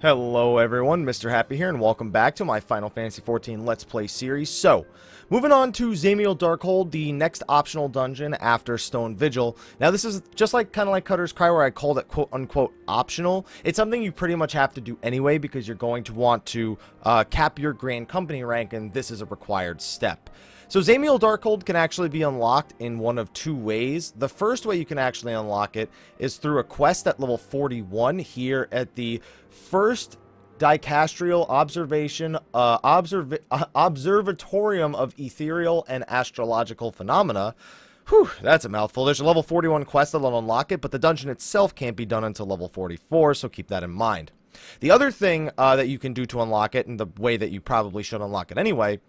Hello everyone, Mr. Happy here, and welcome back to my Final Fantasy XIV Let's Play series. So, moving on to Dzemael Darkhold, the next optional dungeon after Stone Vigil. Now this is just like kind of like Cutter's Cry, where I called it quote-unquote optional. It's something you pretty much have to do anyway, because you're going to want to cap your Grand Company rank, and this is a required step. So Dzemael Darkhold can actually be unlocked in one of two ways. The first way you can actually unlock it is through a quest at level 41 here at the first Dicastrial Observatorium of Ethereal and Astrological Phenomena. Whew, that's a mouthful. There's a level 41 quest that'll unlock it, but the dungeon itself can't be done until level 44, so keep that in mind. The other thing that you can do to unlock it, and the way that you probably should unlock it anyway,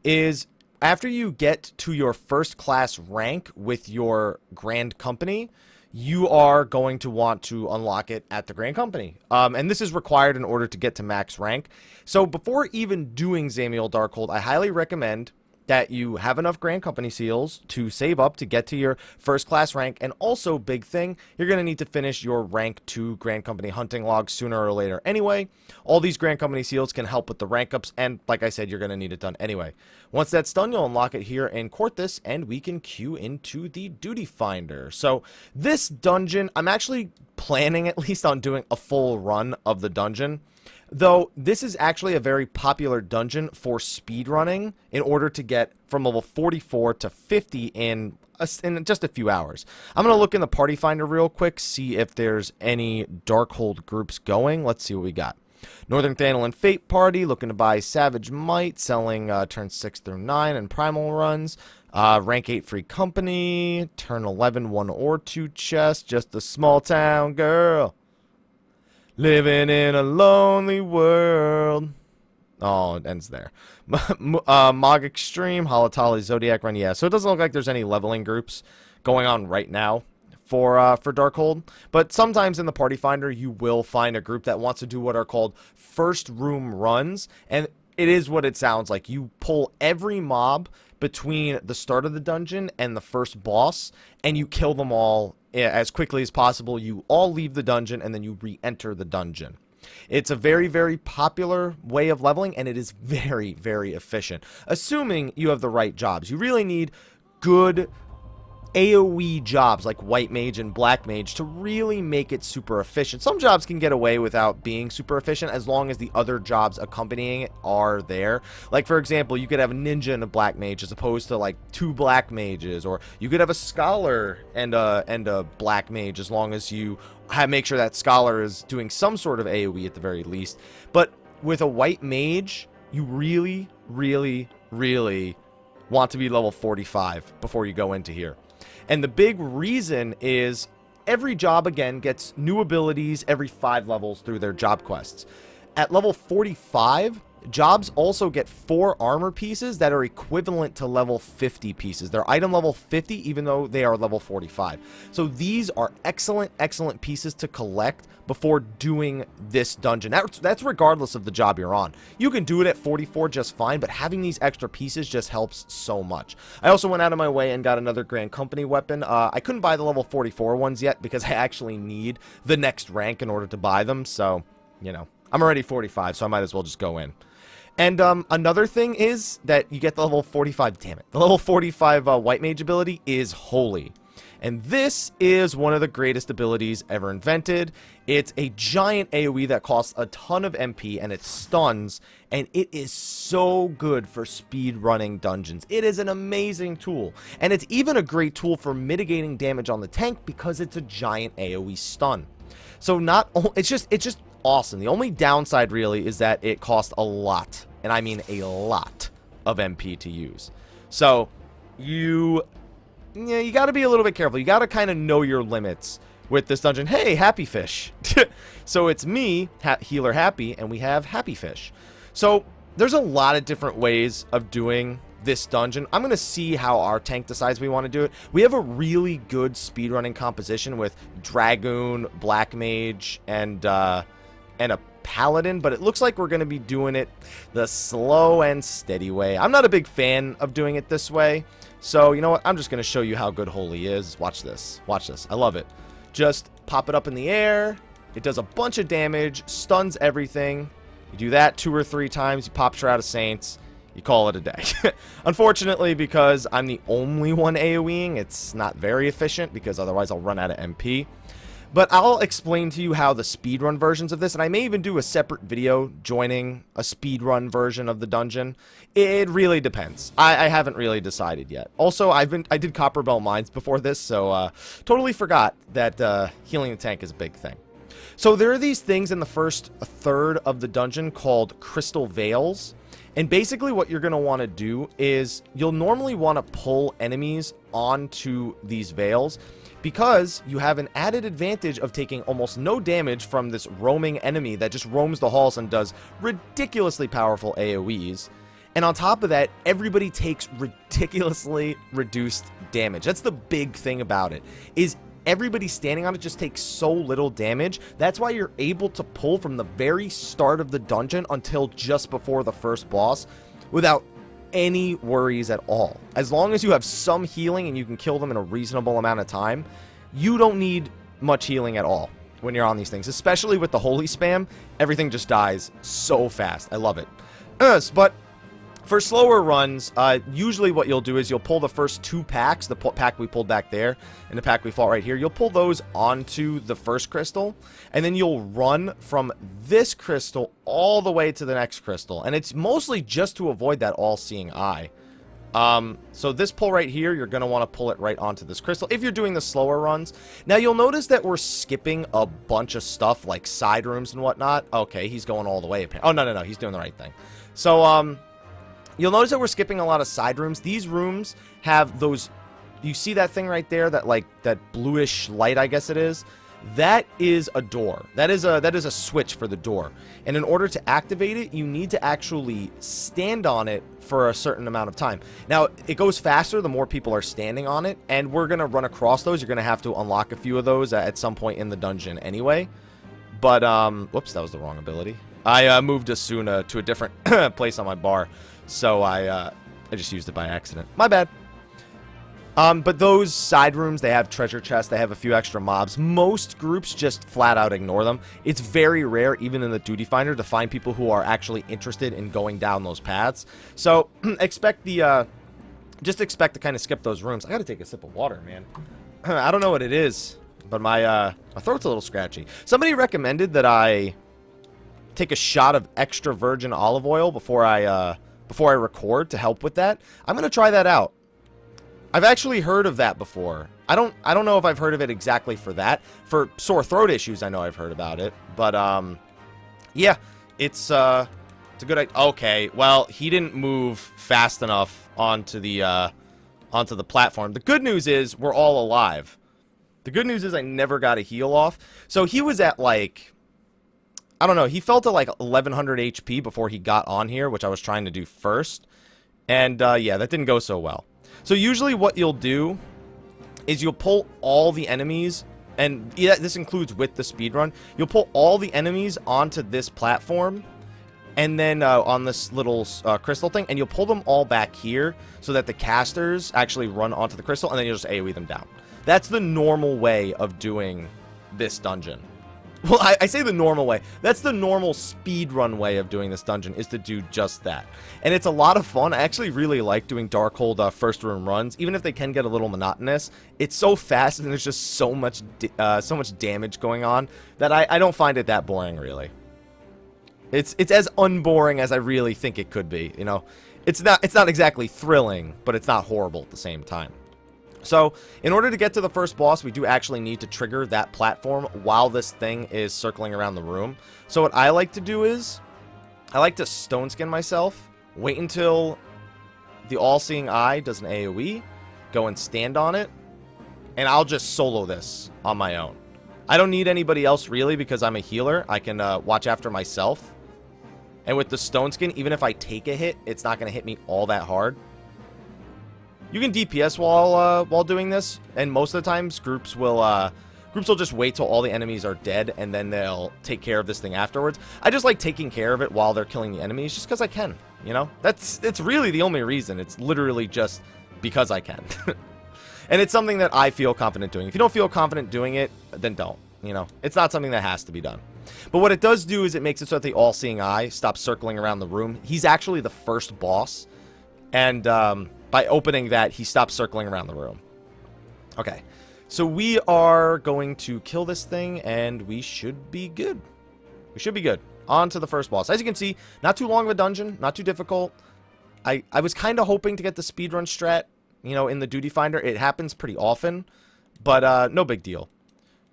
is after you get to your first class rank with your Grand Company, you are going to want to unlock it at the Grand Company. And this is required in order to get to max rank. So before even doing Dzemael Darkhold, I highly recommend that you have enough Grand Company seals to save up to get to your first class rank. And also, big thing, you're going to need to finish your rank 2 Grand Company hunting log sooner or later anyway. All these Grand Company seals can help with the rank ups, and like I said, you're going to need it done anyway. Once that's done, you'll unlock it here in Corthus, and we can queue into the Duty Finder. So this dungeon, I'm actually planning at least on doing a full run of the dungeon. Though this is actually a very popular dungeon for speedrunning in order to get from level 44 to 50 in just a few hours. I'm going to look in the party finder real quick, see if there's any Darkhold groups going. Let's see what we got. Northern Thandle Fate Party, looking to buy Savage Might, selling turn 6 through 9 and Primal runs. Rank 8 Free Company, turn 11 1 or 2 chests, just a small town girl. Living in a lonely world. Oh, it ends there. Mog Extreme, Holotali, Zodiac Run. Yeah, so it doesn't look like there's any leveling groups going on right now for Darkhold. But sometimes in the party finder, you will find a group that wants to do what are called first room runs. And it is what it sounds like. You pull every mob between the start of the dungeon and the first boss, and you kill them all as quickly as possible. You all leave the dungeon, and then you re-enter the dungeon. It's a very, very popular way of leveling, and it is very, very efficient, assuming you have the right jobs. You really need good AoE jobs like White Mage and Black Mage to really make it super efficient. Some jobs can get away without being super efficient as long as the other jobs accompanying it are there. Like, for example, you could have a Ninja and a Black Mage as opposed to like 2 Black Mages, or you could have a Scholar and a Black Mage as long as you make sure that Scholar is doing some sort of AoE at the very least. But with a White Mage, you really, really, really want to be level 45 before you go into here. And the big reason is every job, again, gets new abilities every 5 levels through their job quests. At level 45, jobs also get 4 armor pieces that are equivalent to level 50 pieces. They're item level 50, even though they are level 45. So these are excellent, excellent pieces to collect before doing this dungeon. That's regardless of the job you're on. You can do it at 44 just fine, but having these extra pieces just helps so much. I also went out of my way and got another Grand Company weapon. I couldn't buy the level 44 ones yet because I actually need the next rank in order to buy them. So, you know, I'm already 45, so I might as well just go in. And another thing is that you get the level 45, damn it, the level 45 White Mage ability is Holy. And this is one of the greatest abilities ever invented. It's a giant AoE that costs a ton of MP, and it stuns, and it is so good for speed running dungeons. It is an amazing tool, and it's even a great tool for mitigating damage on the tank because it's a giant AoE stun. So it's just awesome. The only downside really is that it costs a lot, and I mean a lot of MP to use. So you got to be a little bit careful. You got to kind of know your limits with this dungeon. Hey, Happy Fish. So it's me, Healer Happy, and we have Happy Fish. So there's a lot of different ways of doing this dungeon. I'm going to see how our tank decides we want to do it. We have a really good speedrunning composition with Dragoon, Black Mage, and a Paladin, but it looks like we're going to be doing it the slow and steady way. I'm not a big fan of doing it this way, so you know what? I'm just going to show you how good Holy is. Watch this. Watch this. I love it. Just pop it up in the air, It does a bunch of damage, stuns everything. You do that 2 or 3 times, you pop Shroud of Saints, you call it a day. Unfortunately, because I'm the only one AoEing, it's not very efficient, because otherwise I'll run out of MP. But I'll explain to you how the speedrun versions of this, and I may even do a separate video joining a speedrun version of the dungeon. It really depends. I haven't really decided yet. Also, I did Copperbell Mines before this, so totally forgot that healing the tank is a big thing. So there are these things in the first third of the dungeon called Crystal Veils. And basically what you're going to want to do is you'll normally want to pull enemies onto these veils, because you have an added advantage of taking almost no damage from this roaming enemy that just roams the halls and does ridiculously powerful AoEs. And on top of that, everybody takes ridiculously reduced damage. That's the big thing about it, is everybody standing on it just takes so little damage. That's why you're able to pull from the very start of the dungeon until just before the first boss without any worries at all. As long as you have some healing and you can kill them in a reasonable amount of time, you don't need much healing at all when you're on these things. Especially with the holy spam, everything just dies so fast. I love it. But for slower runs, usually what you'll do is you'll pull the first 2 packs, the pack we pulled back there and the pack we fought right here, you'll pull those onto the first crystal, and then you'll run from this crystal all the way to the next crystal, and it's mostly just to avoid that all-seeing eye. So this pull right here, you're going to want to pull it right onto this crystal if you're doing the slower runs. Now you'll notice that we're skipping a bunch of stuff like side rooms and whatnot. Okay, he's going all the way. Oh, no, he's doing the right thing. So, you'll notice that we're skipping a lot of side rooms. These rooms have those, you see that thing right there, that like that bluish light, I guess it is. That is a door. That is a switch for the door. And in order to activate it, you need to actually stand on it for a certain amount of time. Now, it goes faster the more people are standing on it, and we're going to run across those. You're going to have to unlock a few of those at some point in the dungeon anyway. But, whoops, that was the wrong ability. I moved Asuna to a different place on my bar. So I just used it by accident. My bad. But those side rooms, they have treasure chests, they have a few extra mobs. Most groups just flat out ignore them. It's very rare, even in the Duty Finder, to find people who are actually interested in going down those paths. So expect the, just expect to kind of skip those rooms. I gotta take a sip of water, man. I don't know what it is, but my throat's a little scratchy. Somebody recommended that I take a shot of extra virgin olive oil before I record to help with that. I'm gonna try that out. I've actually heard of that before. I don't know if I've heard of it exactly for that. For sore throat issues, I know I've heard about it. But yeah, it's a good idea. Okay, well, he didn't move fast enough onto the platform. The good news is we're all alive. The good news is I never got a heal off. So he was at like, I don't know, he fell to like 1100 HP before he got on here, which I was trying to do first. And yeah, that didn't go so well. So usually what you'll do is you'll pull all the enemies, and yeah, this includes with the speedrun, you'll pull all the enemies onto this platform, and then on this little crystal thing, and you'll pull them all back here so that the casters actually run onto the crystal, and then you'll just AoE them down. That's the normal way of doing this dungeon. Well, I say the normal way. That's the normal speedrun way of doing this dungeon, is to do just that. And it's a lot of fun. I actually really like doing Darkhold first room runs, even if they can get a little monotonous. It's so fast and there's just so much damage going on that I don't find it that boring, really. It's as unboring as I really think it could be, you know. It's not exactly thrilling, but it's not horrible at the same time. So, in order to get to the first boss, we do actually need to trigger that platform while this thing is circling around the room. So what I like to do is, I like to stone skin myself, wait until the all-seeing eye does an AoE, go and stand on it, and I'll just solo this on my own. I don't need anybody else really because I'm a healer. I can watch after myself. And with the stone skin, even if I take a hit, it's not going to hit me all that hard. You can DPS while doing this, and most of the times groups will just wait till all the enemies are dead, and then they'll take care of this thing afterwards. I just like taking care of it while they're killing the enemies, just because I can, you know? It's really the only reason. It's literally just because I can. And it's something that I feel confident doing. If you don't feel confident doing it, then don't. You know, it's not something that has to be done. But what it does do is it makes it so that the all-seeing eye stops circling around the room. He's actually the first boss. And by opening that, he stops circling around the room. Okay. So we are going to kill this thing, and we should be good. We should be good. On to the first boss. As you can see, not too long of a dungeon, not too difficult. I was kind of hoping to get the speedrun strat, you know, in the duty finder. It happens pretty often, but no big deal.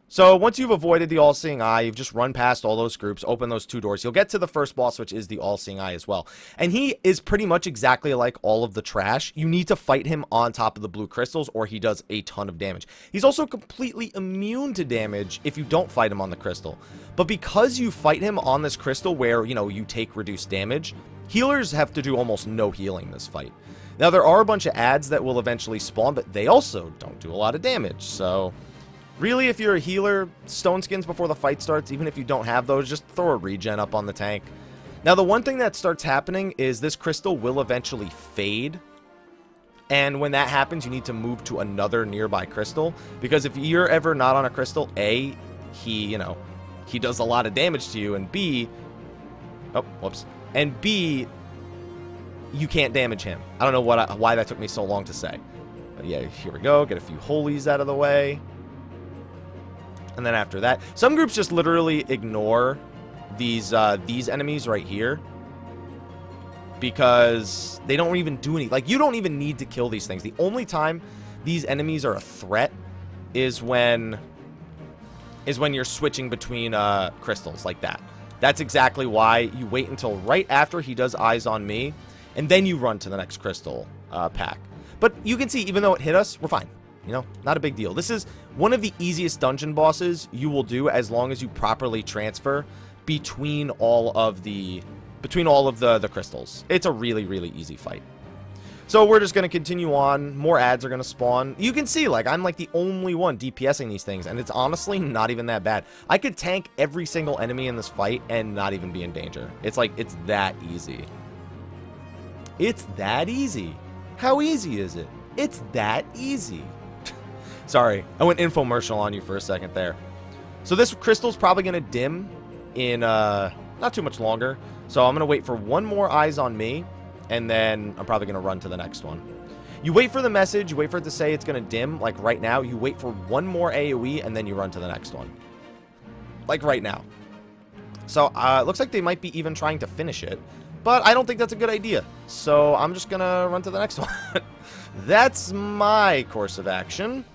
So once you've avoided the all-seeing eye, you've just run past all those groups, open those 2 doors, you'll get to the first boss, which is the all-seeing eye as well. And he is pretty much exactly like all of the trash. You need to fight him on top of the blue crystals, or he does a ton of damage. He's also completely immune to damage if you don't fight him on the crystal. But because you fight him on this crystal where, you know, you take reduced damage, healers have to do almost no healing this fight. Now, there are a bunch of adds that will eventually spawn, but they also don't do a lot of damage, so really, if you're a healer, stone skins before the fight starts, even if you don't have those, just throw a regen up on the tank. Now, the one thing that starts happening is this crystal will eventually fade. And when that happens, you need to move to another nearby crystal. Because if you're ever not on a crystal, A, he does a lot of damage to you, and B, oh, whoops. And B, you can't damage him. I don't know why that took me so long to say. But yeah, here we go. Get a few holies out of the way. And then after that, some groups just literally ignore these enemies right here because they don't even do any. Like, you don't even need to kill these things. The only time these enemies are a threat is when you're switching between crystals like that. That's exactly why you wait until right after he does eyes on me, and then you run to the next crystal pack. But you can see, even though it hit us, we're fine. You know, not a big deal. This is one of the easiest dungeon bosses you will do as long as you properly transfer between all of the crystals. It's a really, really easy fight. So we're just going to continue on. More ads are going to spawn. You can see, like, I'm like the only one DPSing these things, and it's honestly not even that bad. I could tank every single enemy in this fight and not even be in danger. It's like, it's that easy. It's that easy. How easy is it? It's that easy. Sorry, I went infomercial on you for a second there. So this crystal's probably going to dim in not too much longer. So I'm going to wait for one more eyes on me, and then I'm probably going to run to the next one. You wait for the message, you wait for it to say it's going to dim, like right now. You wait for one more AoE, and then you run to the next one. Like right now. So it looks like they might be even trying to finish it, but I don't think that's a good idea. So I'm just going to run to the next one. That's my course of action.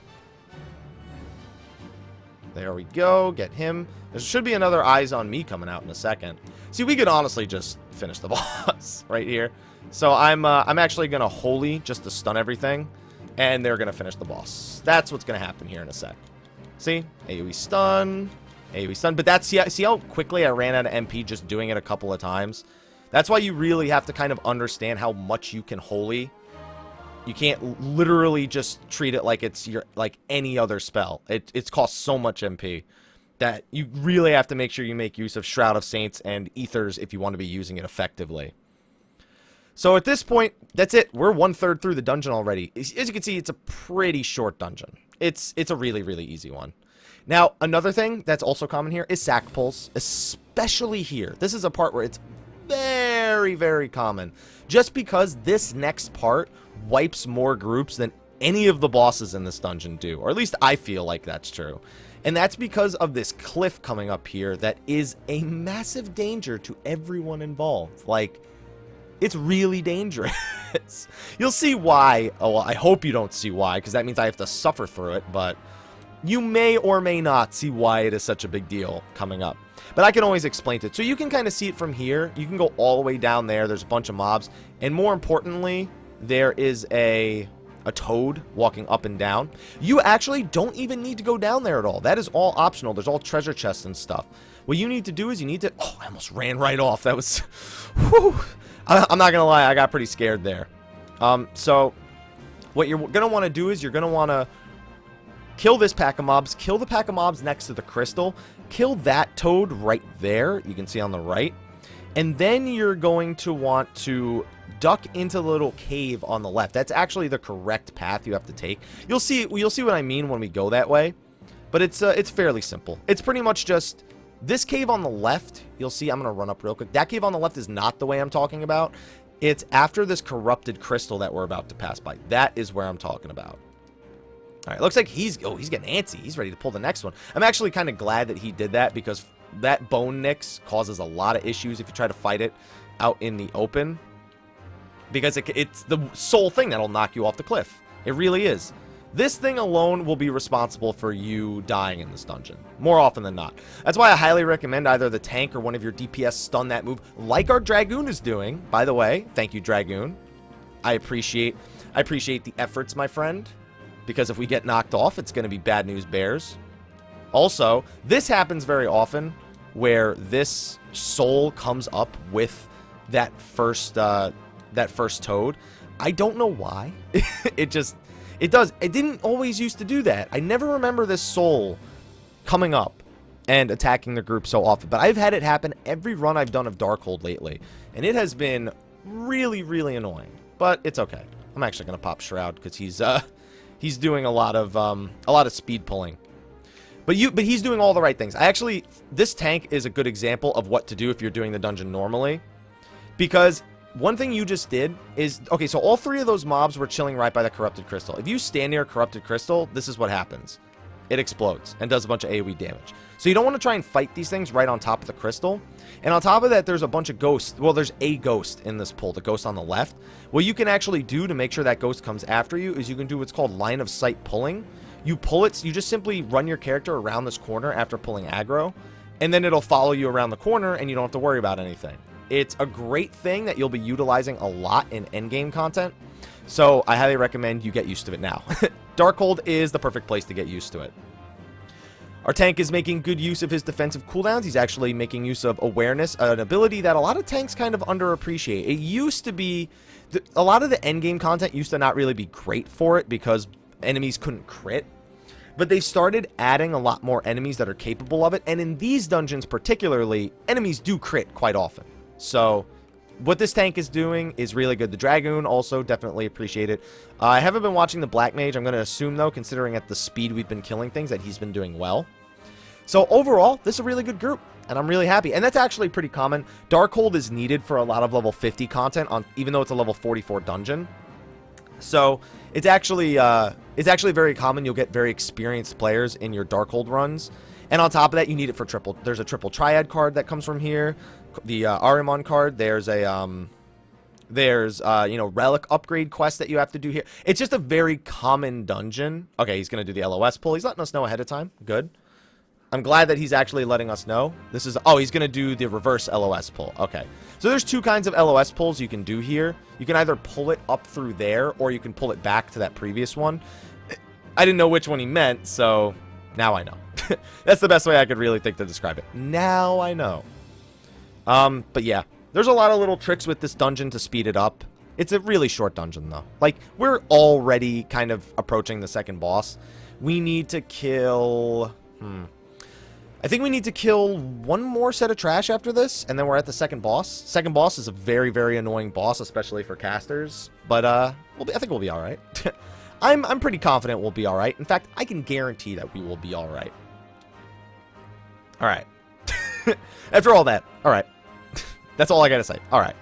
There we go. Get him. There should be another eyes on me coming out in a second. See, we could honestly just finish the boss right here. So I'm actually going to holy just to stun everything, and they're going to finish the boss. That's what's going to happen here in a sec. See? AoE stun. AoE stun. But that's, see how quickly I ran out of MP just doing it a couple of times? That's why you really have to kind of understand how much you can holy. You can't literally just treat it like it's like any other spell. It's costs so much MP that you really have to make sure you make use of Shroud of Saints and Ethers if you want to be using it effectively. So at this point, that's it. We're 1/3 through the dungeon already. As you can see, it's a pretty short dungeon. It's a really, really easy one. Now, another thing that's also common here is sack pulls, especially here. This is a part where it's very, very common. Just because this next part wipes more groups than any of the bosses in this dungeon do. Or at least I feel like that's true. And that's because of this cliff coming up here that is a massive danger to everyone involved. Like, it's really dangerous. You'll see why. Oh, well, I hope you don't see why, because that means I have to suffer through it. But you may or may not see why it is such a big deal coming up. But I can always explain it. So you can kind of see it from here. You can go all the way down there. There's a bunch of mobs. And more importantly, there is a toad walking up and down. You actually don't even need to go down there at all. That is all optional. There's all treasure chests and stuff. What you need to do is you need to... Oh, I almost ran right off. That was... Whew. I'm not going to lie. I got pretty scared there. So what you're going to want to do is you're going to want to kill this pack of mobs. Kill the pack of mobs next to the crystal. Kill that toad right there. You can see on the right. And then you're going to want to duck into the little cave on the left. That's actually the correct path you have to take. You'll see what I mean when we go that way. But it's fairly simple. It's pretty much just this cave on the left. You'll see, I'm going to run up real quick. That cave on the left is not the way I'm talking about. It's after this corrupted crystal that we're about to pass by. That is where I'm talking about. All right, looks like he's getting antsy. He's ready to pull the next one. I'm actually kind of glad that he did that, because that bone nix causes a lot of issues if you try to fight it out in the open. Because it's the sole thing that'll knock you off the cliff. It really is. This thing alone will be responsible for you dying in this dungeon, more often than not. That's why I highly recommend either the tank or one of your DPS stun that move, like our Dragoon is doing. By the way, thank you, Dragoon. I appreciate the efforts, my friend, because if we get knocked off, it's going to be bad news bears. Also, this happens very often, where this soul comes up with that first toad. I don't know why. It does. It didn't always used to do that. I never remember this soul coming up and attacking the group so often. But I've had it happen every run I've done of Darkhold lately, and it has been really, really annoying. But it's okay. I'm actually gonna pop Shroud because he's doing a lot of speed pulling. But he's doing all the right things. This tank is a good example of what to do if you're doing the dungeon normally, because one thing you just did is, okay, so all three of those mobs were chilling right by the corrupted crystal. If you stand near a corrupted crystal, this is what happens. It explodes and does a bunch of AoE damage. So you don't want to try and fight these things right on top of the crystal. And on top of that, there's a bunch of ghosts. Well, there's a ghost in this pull, the ghost on the left. What you can actually do to make sure that ghost comes after you is you can do what's called line of sight pulling. You pull it, you just simply run your character around this corner after pulling aggro, and then it'll follow you around the corner and you don't have to worry about anything. It's a great thing that you'll be utilizing a lot in endgame content, so I highly recommend you get used to it now. Darkhold is the perfect place to get used to it. Our tank is making good use of his defensive cooldowns. He's actually making use of awareness, an ability that a lot of tanks kind of underappreciate. It used to be, a lot of the endgame content used to not really be great for it because enemies couldn't crit. But they started adding a lot more enemies that are capable of it, and in these dungeons particularly, enemies do crit quite often. So what this tank is doing is really good. The Dragoon also definitely appreciate it. I haven't been watching the Black Mage. I'm going to assume, though, considering at the speed we've been killing things, that he's been doing well. So overall, this is a really good group, and I'm really happy. And that's actually pretty common. Darkhold is needed for a lot of level 50 content, even though it's a level 44 dungeon. So it's actually very common. You'll get very experienced players in your Darkhold runs. And on top of that, you need it for triple. There's a triple triad card that comes from here. The Arimon card. There's a relic upgrade quest that you have to do here. It's just a very common dungeon. Okay, he's gonna do the LOS pull. He's letting us know ahead of time. Good. I'm glad that he's actually letting us know. He's gonna do the reverse LOS pull. Okay. So there's two kinds of LOS pulls you can do here. You can either pull it up through there, or you can pull it back to that previous one. I didn't know which one he meant, so now I know. That's the best way I could really think to describe it. Now I know. But yeah, there's a lot of little tricks with this dungeon to speed it up. It's a really short dungeon, though. Like, we're already kind of approaching the second boss. We need to kill... I think we need to kill one more set of trash after this, and then we're at the second boss. Second boss is a very, very annoying boss, especially for casters. But, I think we'll be alright. I'm pretty confident we'll be alright. In fact, I can guarantee that we will be alright. Alright. After all that, alright. That's all I gotta say. Alright.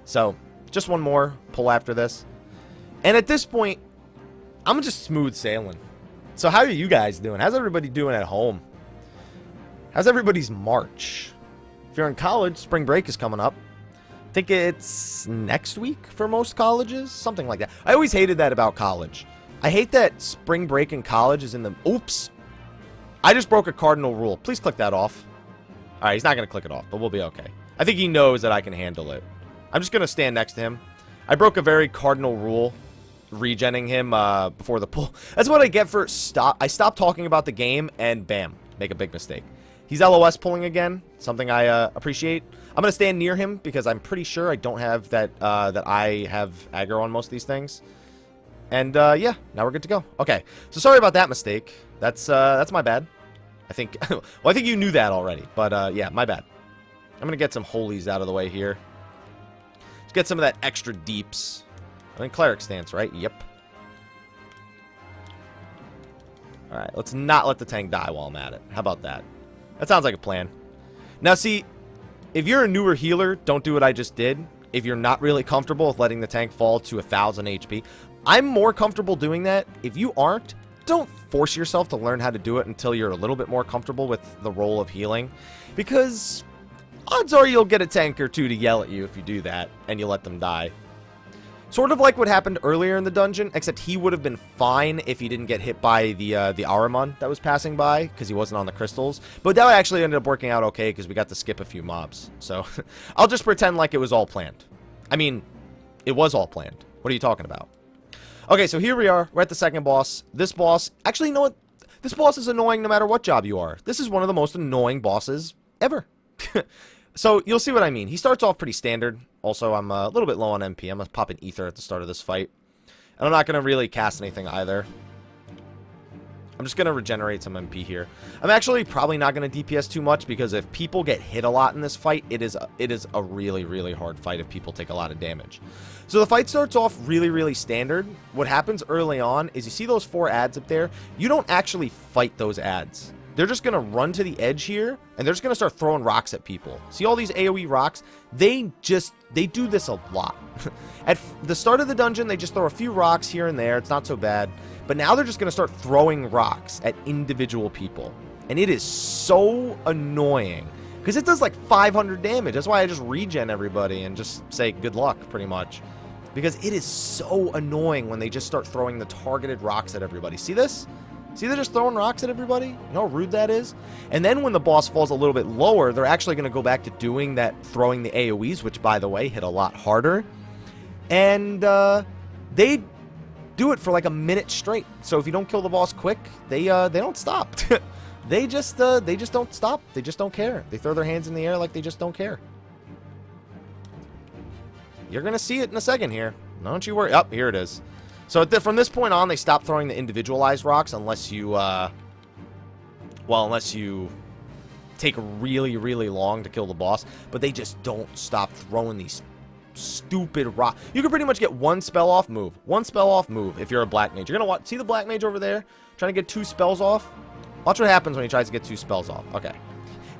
So, just one more pull after this. And at this point, I'm just smooth sailing. So how are you guys doing? How's everybody doing at home? How's everybody's March? If you're in college, spring break is coming up. I think it's next week for most colleges. Something like that. I always hated that about college. I hate that spring break in college is in the... Oops. I just broke a cardinal rule. Please click that off. Alright, he's not going to click it off, but we'll be okay. I think he knows that I can handle it. I'm just going to stand next to him. I broke a very cardinal rule, regenning him before the pull. That's what I get for I stopped talking about the game, and bam, make a big mistake. He's LOS pulling again, something I appreciate. I'm going to stand near him because I'm pretty sure I don't have that I have aggro on most of these things. And yeah, now we're good to go. Okay, so sorry about that mistake. That's my bad. I think, well, I think you knew that already, but yeah, my bad. I'm going to get some holies out of the way here. Let's get some of that extra deeps. I think cleric stance, right? Yep. Alright, let's not let the tank die while I'm at it. How about that? That sounds like a plan. Now, see, if you're a newer healer, don't do what I just did. If you're not really comfortable with letting the tank fall to 1,000 HP, I'm more comfortable doing that. If you aren't, don't force yourself to learn how to do it until you're a little bit more comfortable with the role of healing. Because odds are you'll get a tank or two to yell at you if you do that, and you let them die. Sort of like what happened earlier in the dungeon, except he would have been fine if he didn't get hit by the Ahriman that was passing by, because he wasn't on the crystals. But that actually ended up working out okay, because we got to skip a few mobs. So, I'll just pretend like it was all planned. I mean, it was all planned. What are you talking about? Okay, so here we are. We're at the second boss. This boss... Actually, you know what? This boss is annoying no matter what job you are. This is one of the most annoying bosses ever. So, you'll see what I mean. He starts off pretty standard. Also, I'm a little bit low on MP. I'm going to pop an ether at the start of this fight. And I'm not going to really cast anything either. I'm just going to regenerate some MP here. I'm actually probably not going to DPS too much, because if people get hit a lot in this fight, it is a really, really hard fight if people take a lot of damage. So the fight starts off really, really standard. What happens early on is you see those 4 ads up there. You don't actually fight those ads. They're just going to run to the edge here, and they're just going to start throwing rocks at people. See all these AoE rocks? They do this a lot. At the start of the dungeon, they just throw a few rocks here and there. It's not so bad. But now they're just going to start throwing rocks at individual people. And it is so annoying, because it does like 500 damage. That's why I just regen everybody and just say good luck, pretty much. Because it is so annoying when they just start throwing the targeted rocks at everybody. See this? See, they're just throwing rocks at everybody? You know how rude that is? And then when the boss falls a little bit lower, they're actually going to go back to doing that, throwing the AoEs, which, by the way, hit a lot harder. And they do it for like a minute straight. So if you don't kill the boss quick, they don't stop. they just don't stop. They just don't care. They throw their hands in the air like they just don't care. You're going to see it in a second here. Don't you worry. Oh, here it is. So from this point on, they stop throwing the individualized rocks unless you, unless you take really, really long to kill the boss. But they just don't stop throwing these stupid rocks. You can pretty much get one spell off move. One spell off move if you're a black mage. You're going to see the black mage over there trying to get 2 spells off? Watch what happens when he tries to get 2 spells off. Okay.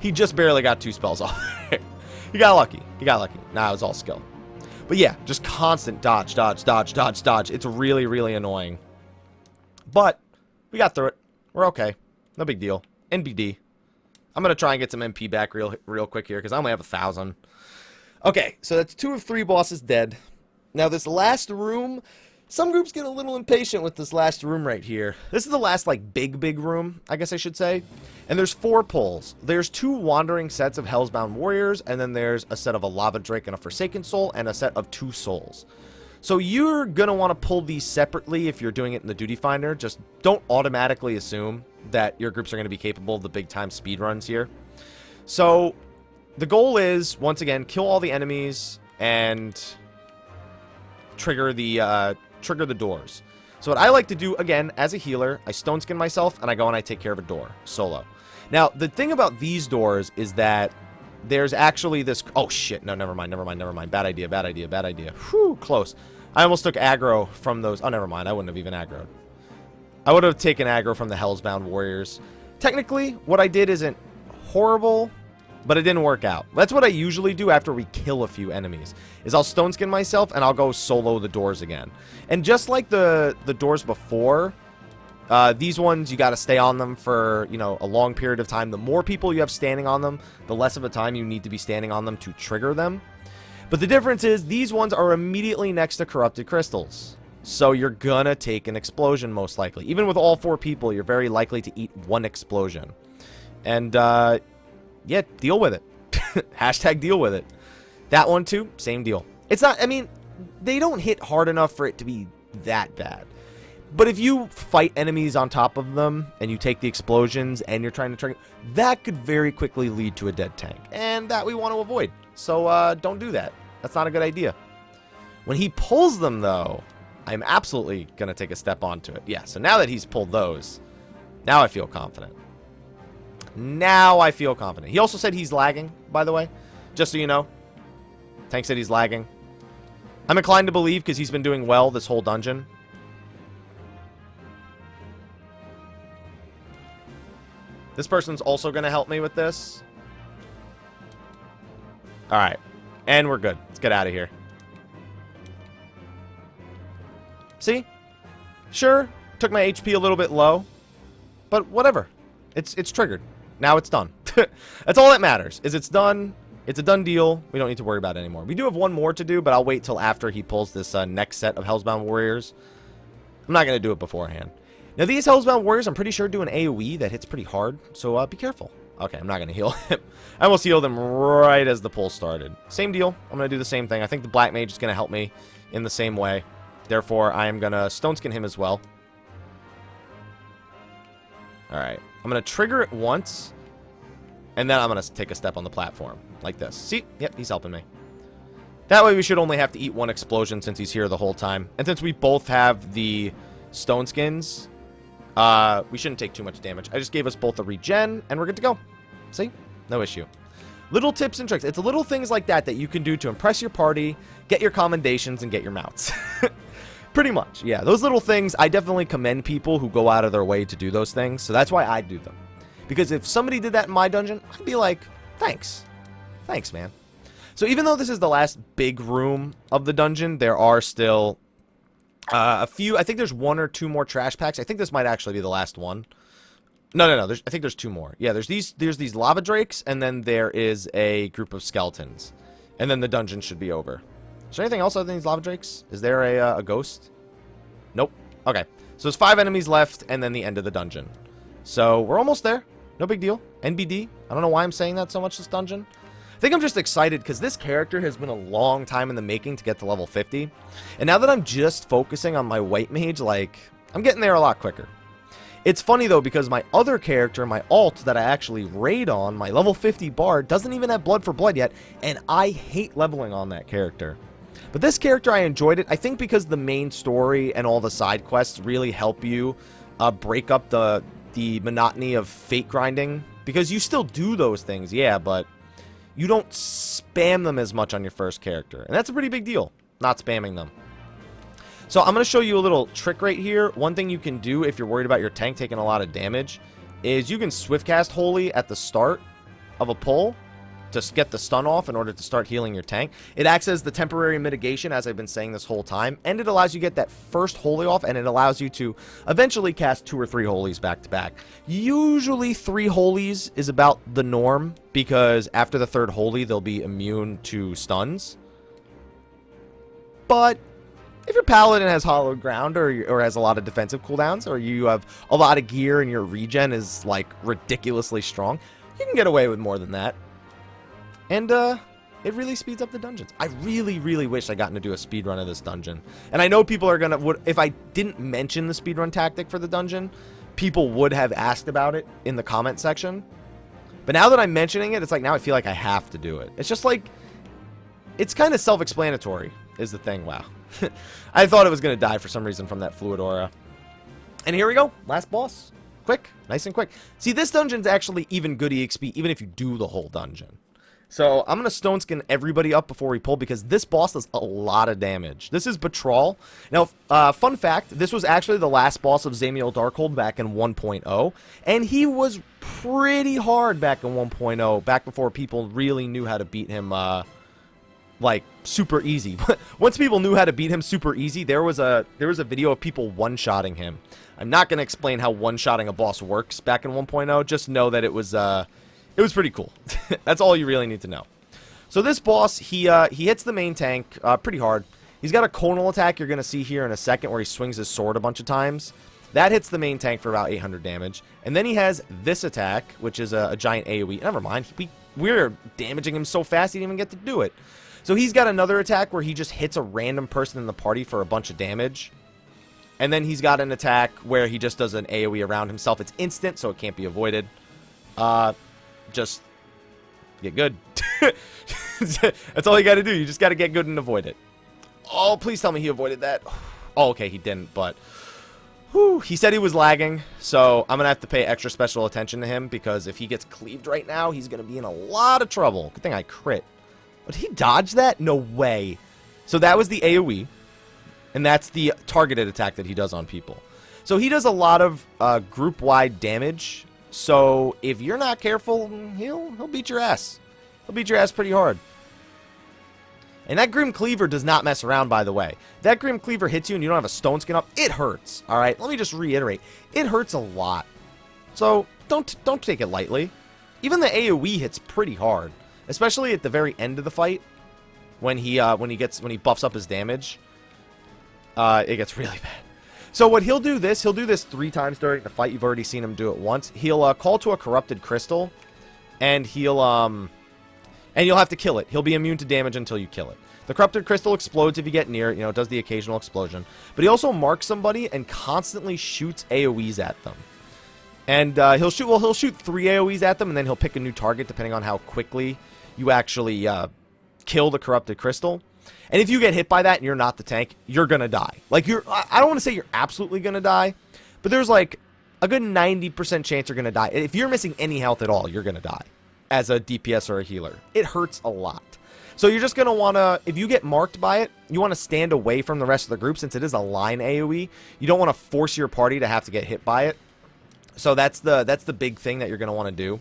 He just barely got 2 spells off. He got lucky. He got lucky. Nah, it was all skill. But yeah, just constant dodge, dodge, dodge, dodge, dodge. It's really, really annoying. But we got through it. We're okay. No big deal. NBD. I'm going to try and get some MP back real quick here, because I only have 1,000. Okay, so that's 2 of 3 bosses dead. Now this last room, some groups get a little impatient with this last room right here. This is the last, like, big room, I guess I should say. And there's 4 pulls. There's 2 wandering sets of Hellsbound Warriors, and then there's a set of a Lava Drake and a Forsaken Soul, and a set of 2 Souls. So you're going to want to pull these separately if you're doing it in the Duty Finder. Just don't automatically assume that your groups are going to be capable of the big-time speedruns here. So the goal is, once again, kill all the enemies and trigger the doors. So what I like to do, again, as a healer, I stone skin myself, and I go and I take care of a door, solo. Now, the thing about these doors is that there's actually this... Oh, shit. No, never mind. Bad idea. Whew, close. I almost took aggro from those... Oh, never mind. I wouldn't have even aggroed. I would have taken aggro from the Hellsbound Warriors. Technically, what I did isn't horrible, but it didn't work out. That's what I usually do after we kill a few enemies, is I'll stone skin myself and I'll go solo the doors again. And just like the doors before, these ones, you got to stay on them for, you know, a long period of time. The more people you have standing on them, the less of a time you need to be standing on them to trigger them. But the difference is these ones are immediately next to corrupted crystals. So you're gonna take an explosion most likely. Even with all 4 people, you're very likely to eat 1 explosion. And, yeah, deal with it. Hashtag deal with it. That one, too, same deal. It's not, I mean, they don't hit hard enough for it to be that bad. But if you fight enemies on top of them, and you take the explosions, and you're trying to trigger, that could very quickly lead to a dead tank. And that we want to avoid. So, don't do that. That's not a good idea. When he pulls them, though, I'm absolutely going to take a step onto it. Yeah, so now that he's pulled those, now I feel confident. He also said he's lagging, by the way. Just so you know. Tank said he's lagging. I'm inclined to believe because he's been doing well this whole dungeon. This person's also going to help me with this. Alright. And we're good. Let's get out of here. See? Sure, took my HP a little bit low. But whatever. It's triggered. Now it's done. That's all that matters, is it's done. It's a done deal. We don't need to worry about it anymore. We do have one more to do, but I'll wait till after he pulls this next set of Hellsbound Warriors. I'm not going to do it beforehand. Now, these Hellsbound Warriors, I'm pretty sure do an AoE that hits pretty hard, so be careful. Okay, I'm not going to heal him. I almost healed him right as the pull started. Same deal. I'm going to do the same thing. I think the Black Mage is going to help me in the same way. Therefore, I am going to Stone Skin him as well. Alright. I'm going to trigger it once, and then I'm going to take a step on the platform, like this. See? Yep, he's helping me. That way we should only have to eat one explosion since he's here the whole time. And since we both have the Stone Skins, we shouldn't take too much damage. I just gave us both a regen, and we're good to go. See? No issue. Little tips and tricks. It's little things like that that you can do to impress your party, get your commendations, and get your mounts. Pretty much, yeah. Those little things, I definitely commend people who go out of their way to do those things. So that's why I do them. Because if somebody did that in my dungeon, I'd be like, thanks. Thanks, man. So even though this is the last big room of the dungeon, there are still a few. I think there's one or two more trash packs. I think this might actually be the last one. No. I think there's two more. Yeah, there's these lava drakes, and then there is a group of skeletons. And then the dungeon should be over. Is there anything else other than these lava drakes? Is there a ghost? Nope. Okay. So there's 5 enemies left, and then the end of the dungeon. So we're almost there. No big deal. NBD. I don't know why I'm saying that so much this dungeon. I think I'm just excited because this character has been a long time in the making to get to level 50. And now that I'm just focusing on my white mage, like, I'm getting there a lot quicker. It's funny, though, because my other character, my alt that I actually raid on, my level 50 bard, doesn't even have blood for blood yet, and I hate leveling on that character. But this character, I enjoyed it, I think because the main story and all the side quests really help you break up the monotony of fate grinding. Because you still do those things, yeah, but you don't spam them as much on your first character. And that's a pretty big deal, not spamming them. So I'm going to show you a little trick right here. One thing you can do if you're worried about your tank taking a lot of damage is you can swift cast Holy at the start of a pull to get the stun off in order to start healing your tank. It acts as the temporary mitigation, as I've been saying this whole time, and it allows you to get that first Holy off, and it allows you to eventually cast 2 or 3 Holies back to back. Usually 3 Holies is about the norm, because after the 3rd Holy, they'll be immune to stuns. But if your Paladin has Hallowed Ground, or has a lot of defensive cooldowns, or you have a lot of gear and your regen is, like, ridiculously strong, you can get away with more than that. And, it really speeds up the dungeons. I really, really wish I gotten to do a speedrun of this dungeon. And I know people are gonna, if I didn't mention the speedrun tactic for the dungeon, people would have asked about it in the comment section. But now that I'm mentioning it, it's like, now I feel like I have to do it. It's just like, it's kind of self-explanatory, is the thing. Wow. I thought it was gonna die for some reason from that fluid aura. And here we go, last boss. Quick, nice and quick. See, this dungeon's actually even good EXP, even if you do the whole dungeon. So I'm going to Stone Skin everybody up before we pull, because this boss does a lot of damage. This is Batraal. Now, fun fact, this was actually the last boss of Dzemael Darkhold back in 1.0. And he was pretty hard back in 1.0, back before people really knew how to beat him, like, super easy. Once people knew how to beat him super easy, there was a video of people one-shotting him. I'm not going to explain how one-shotting a boss works back in 1.0. Just know that it was pretty cool. That's all you really need to know. So this boss, he hits the main tank pretty hard. He's got a conal attack you're going to see here in a second where he swings his sword a bunch of times. That hits the main tank for about 800 damage. And then he has this attack, which is a giant AoE. Never mind. We're damaging him so fast he didn't even get to do it. So he's got another attack where he just hits a random person in the party for a bunch of damage. And then he's got an attack where he just does an AoE around himself. It's instant, so it can't be avoided. Just get good. That's all you got to do. You just got to get good and avoid it. Oh, please tell me he avoided that. Oh, okay, he didn't, but whew, he said he was lagging, so I'm going to have to pay extra special attention to him, because if he gets cleaved right now, he's going to be in a lot of trouble. Good thing I crit. But he dodged that? No way. So that was the AoE, and that's the targeted attack that he does on people. So he does a lot of group-wide damage So if you're not careful, he'll beat your ass. He'll beat your ass pretty hard. And that Grim Cleaver does not mess around, by the way. That Grim Cleaver hits you and you don't have a stone skin up, it hurts. Alright, let me just reiterate. It hurts a lot. So don't take it lightly. Even the AoE hits pretty hard. Especially at the very end of the fight. When he buffs up his damage. It gets really bad. So what he'll do this 3 times during the fight. You've already seen him do it once. He'll call to a corrupted crystal, and you'll have to kill it. He'll be immune to damage until you kill it. The corrupted crystal explodes if you get near it. You know, it does the occasional explosion. But he also marks somebody and constantly shoots AoEs at them. And he'll shoot 3 AoEs at them, and then he'll pick a new target depending on how quickly you actually kill the corrupted crystal. And if you get hit by that and you're not the tank, you're going to die. Like, I don't want to say you're absolutely going to die, but there's like a good 90% chance you're going to die. If you're missing any health at all, you're going to die as a DPS or a healer. It hurts a lot. So you're just going to want to, if you get marked by it, you want to stand away from the rest of the group since it is a line AoE. You don't want to force your party to have to get hit by it. So that's the big thing that you're going to want to do.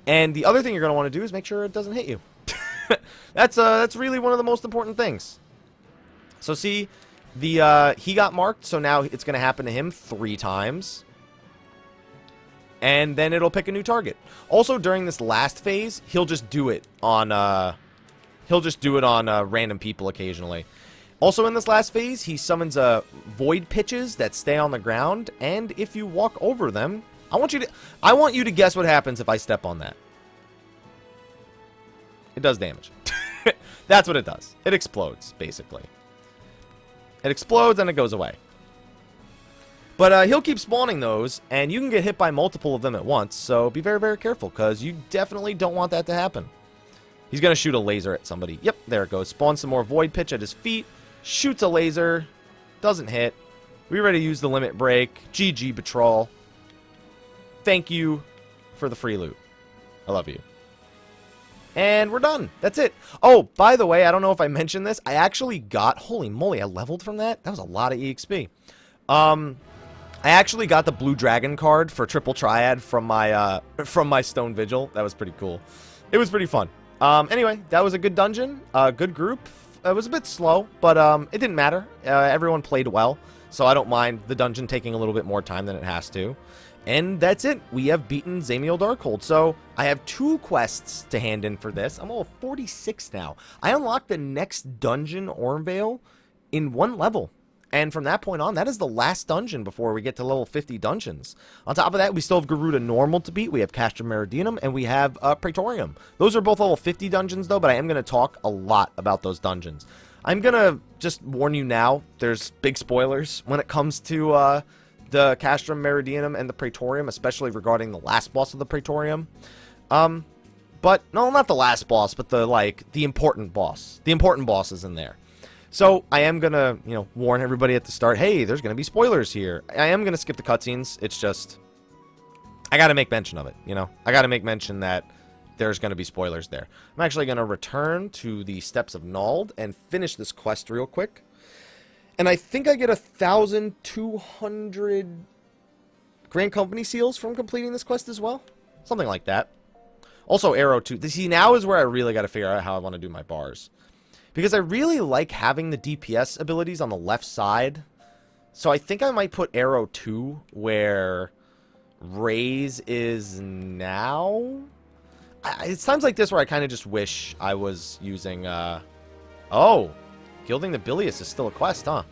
And the other thing you're going to want to do is make sure it doesn't hit you. That's really one of the most important things. So see, he got marked, so now it's going to happen to him 3 times. And then it'll pick a new target. Also, during this last phase, he'll just do it on random people occasionally. Also, in this last phase, he summons void pitches that stay on the ground, and if you walk over them, I want you to guess what happens if I step on that. It does damage. That's what it does. It explodes, basically. It explodes and it goes away. But he'll keep spawning those, and you can get hit by multiple of them at once, so be very, very careful, because you definitely don't want that to happen. He's going to shoot a laser at somebody. Yep, there it goes. Spawn some more void pitch at his feet. Shoots a laser. Doesn't hit. We ready to use the limit break. GG, Batraal. Thank you for the free loot. I love you. And we're done. That's it. Oh, by the way, I don't know if I mentioned this. I actually got... Holy moly, I leveled from that? That was a lot of EXP. I actually got the Blue Dragon card for Triple Triad from my Stone Vigil. That was pretty cool. It was pretty fun. Anyway, that was a good dungeon. Good group. It was a bit slow, but it didn't matter. Everyone played well, so I don't mind the dungeon taking a little bit more time than it has to. And that's it. We have beaten Dzemael Darkhold. So I have 2 quests to hand in for this. I'm level 46 now. I unlocked the next dungeon, Ormvale, in 1 level. And from that point on, that is the last dungeon before we get to level 50 dungeons. On top of that, we still have Garuda Normal to beat. We have Castrum Meridianum, and we have Praetorium. Those are both level 50 dungeons, though, but I am going to talk a lot about those dungeons. I'm going to just warn you now, there's big spoilers when it comes to the Castrum Meridianum and the Praetorium, especially regarding the last boss of the Praetorium. But, no, not the last boss, but the important boss. The important boss is in there. So, I am going to, warn everybody at the start, hey, there's going to be spoilers here. I am going to skip the cutscenes. It's just, I got to make mention of it, I got to make mention that there's going to be spoilers there. I'm actually going to return to the Steps of Nald and finish this quest real quick. And I think I get 1,200 Grand Company seals from completing this quest as well. Something like that. Also, Arrow 2. See, now is where I really got to figure out how I want to do my bars. Because I really like having the DPS abilities on the left side. So I think I might put Arrow 2 where Raise is now. It's times like this where I kind of just wish I was using... Oh, Gilding the Bilious is still a quest, huh?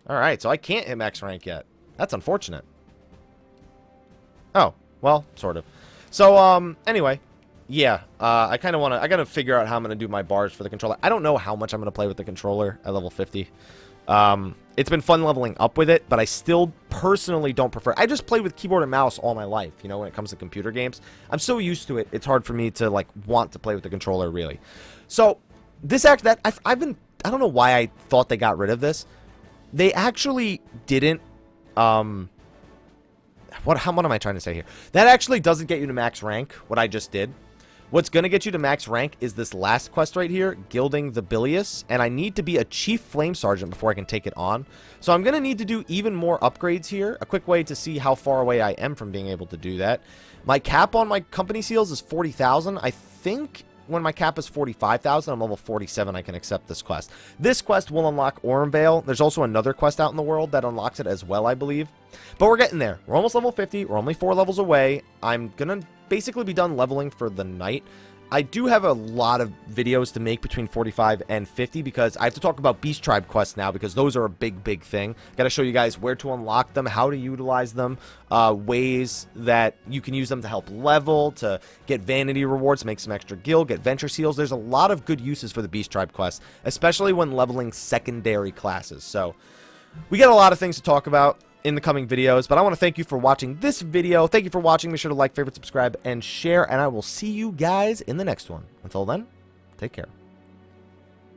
Alright, so I can't hit max rank yet. That's unfortunate. Oh, well, sort of. So, anyway... Yeah, I kind of want to... I got to figure out how I'm going to do my bars for the controller. I don't know how much I'm going to play with the controller at level 50. It's been fun leveling up with it, but I still personally don't prefer... I just play with keyboard and mouse all my life, when it comes to computer games. I'm so used to it, it's hard for me to, want to play with the controller, really. So, this act... I've been... I don't know why I thought they got rid of this. They actually didn't... What am I trying to say here? That actually doesn't get you to max rank, what I just did. What's going to get you to max rank is this last quest right here, Gilding the Bilious, and I need to be a Chief Flame Sergeant before I can take it on. So I'm going to need to do even more upgrades here. A quick way to see how far away I am from being able to do that. My cap on my company seals is 40,000. I think when my cap is 45,000, I'm level 47, I can accept this quest. This quest will unlock Ormvale. There's also another quest out in the world that unlocks it as well, I believe. But we're getting there. We're almost level 50. We're only 4 levels away. I'm going to basically be done leveling for the night. I do have a lot of videos to make between 45 and 50 because I have to talk about Beast Tribe quests now because those are a big thing. Got to show you guys where to unlock them, how to utilize them, ways that you can use them to help level, to get vanity rewards, make some extra gil, get venture seals. There's a lot of good uses for the Beast Tribe quests, especially when leveling secondary classes. So we got a lot of things to talk about in the coming videos, but I want to thank you for watching this video. Thank you for watching. Be sure to like, favorite, subscribe, and share, and I will see you guys in the next one. Until then, take care.